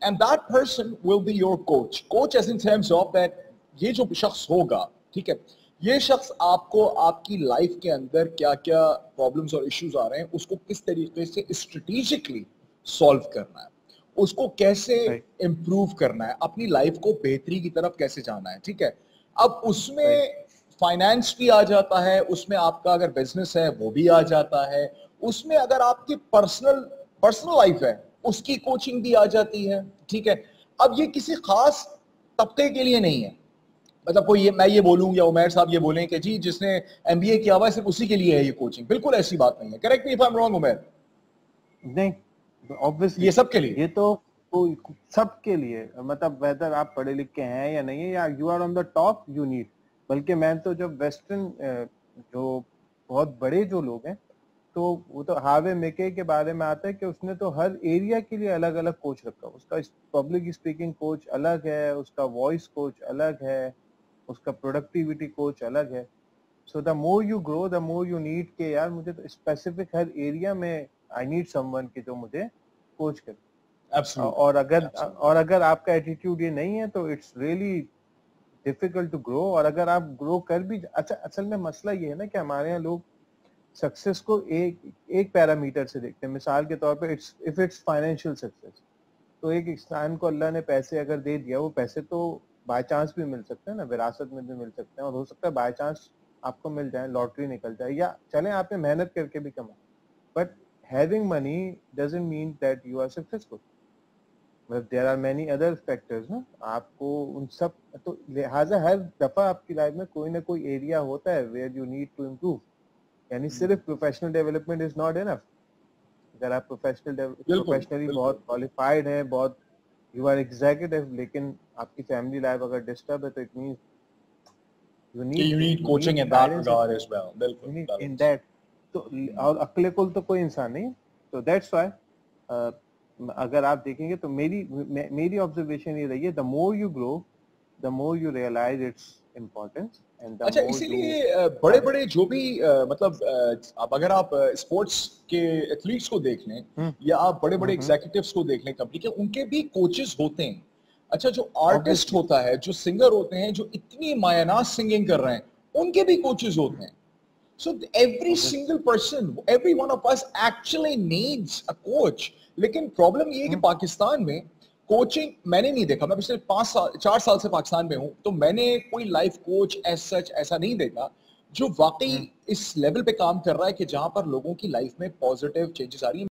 And that person will be your coach. Coach as in terms of that ये जो शख्स होगा, ठीक है, ये शख्स आपको आपकी लाइफ के अंदर क्या क्या प्रॉब्लम्स और इश्यूज आ रहे हैं उसको किस तरीके से स्ट्रेटेजिकली सॉल्व करना है, उसको कैसे राइट इम्प्रूव करना है, अपनी लाइफ को बेहतरी की तरफ कैसे जाना है, ठीक है। अब राइट उसमें फाइनेंस भी आ जाता है, उसमें आपका अगर बिजनेस है वो भी आ जाता है, उसमें अगर आपकी पर्सनल पर्सनल लाइफ है उसकी कोचिंग भी आ जाती है, ठीक है। अब ये किसी खास तबके के लिए नहीं है, मतलब कोई मैं ये बोलूं या उमर साहब ये बोलें कि जी जिसने एमबीए किया हुआ है सिर्फ उसी के लिए है ये कोचिंग, बिल्कुल ऐसी बात नहीं है। Correct me if I am wrong Umar, नहीं ऑब्वियसली ये सब के लिए। ये तो कोई सबके लिए, मतलब वेदर आप पढ़े लिखे हैं या नहीं है या you are on the top you need. बल्कि मैं तो जब वेस्टर्न जो बहुत बड़े जो लोग हैं तो वो तो हार्वे मेके के बारे में आता है कि उसने तो हर एरिया के लिए अलग अलग कोच रखा। उसका पब्लिक स्पीकिंग कोच अलग है, उसका वॉइस कोच अलग है, उसका प्रोडक्टिविटी कोच अलग है। So the more you grow the more you need के यार मुझे तो स्पेसिफिक हर एरिया में आई नीड समवन के जो मुझे कोच करे। और एब्सोल्युटली एब्सोल्युटली। अगर आपका एटीट्यूड ये नहीं है तो it's really difficult to grow. और अगर आप ग्रो कर भी अच्छा, असल में मसला ये है ना कि हमारे यहाँ लोग सक्सेस को एक एक पैरामीटर से देखते हैं। मिसाल के तौर पे इट्स फाइनेंशियल सक्सेस, तो एक इंसान को अल्लाह ने पैसे अगर दे दिया, वो पैसे तो बाय चांस भी मिल सकते हैं ना, विरासत में भी मिल सकते हैं, और हो सकता है बाय चांस आपको मिल जाए, लॉटरी निकल जाए, या चले आपने मेहनत करके भी कमाए। But having money doesn't mean that you are successful. मतलब there are many other factors ना, आपको उन सब तो लिहाजा हर दफा आपकी लाइफ में कोई ना कोई एरिया होता है where you need to improve. यानी सिर्फ professional development is not enough. अगर आप बिल्कुल प्रोफेशनली बिल्कुल। बहुत क्वालिफाइड हैं, बहुत यू आर एग्जीक्यूटिव, लेकिन आपकी फैमिली लाइफ अगर डिस्टर्ब है तो it means You need you coaching need in that guidance, regard as well. बिल्कुल you need in balance. That. तो और अकेले कुल तो कोई इंसान नहीं है। तो दैट्स व्हाई अगर आप देखेंगे तो मेरी ऑब्जर्वेशन ये रही है, the more you grow the more you realize its importance and the अच्छा, मोर यू इसीलिए बड़े बड़े जो भी मतलब अब अगर आप स्पोर्ट्स के एथलीट्स को देख लें या आप बड़े बड़े एग्जीक्यूटिव्स को देख लें कंपनी के, उनके भी कोचेस होते हैं। अच्छा, जो आर्टिस्ट ऑब्वियसली होता है, जो सिंगर होते हैं, जो इतनी मायनाज सिंगिंग कर रहे हैं, उनके भी कोचेस होते हैं। So every obviously single person, every one of us actually needs a coach. लेकिन प्रॉब्लम ये है कि पाकिस्तान में कोचिंग मैंने नहीं देखा। मैं पिछले 4 साल से पाकिस्तान में हूं, तो मैंने कोई लाइफ कोच सच ऐसा नहीं देखा जो वाकई इस लेवल पे काम कर रहा है कि जहां पर लोगों की लाइफ में पॉजिटिव चेंजेस आ रही है।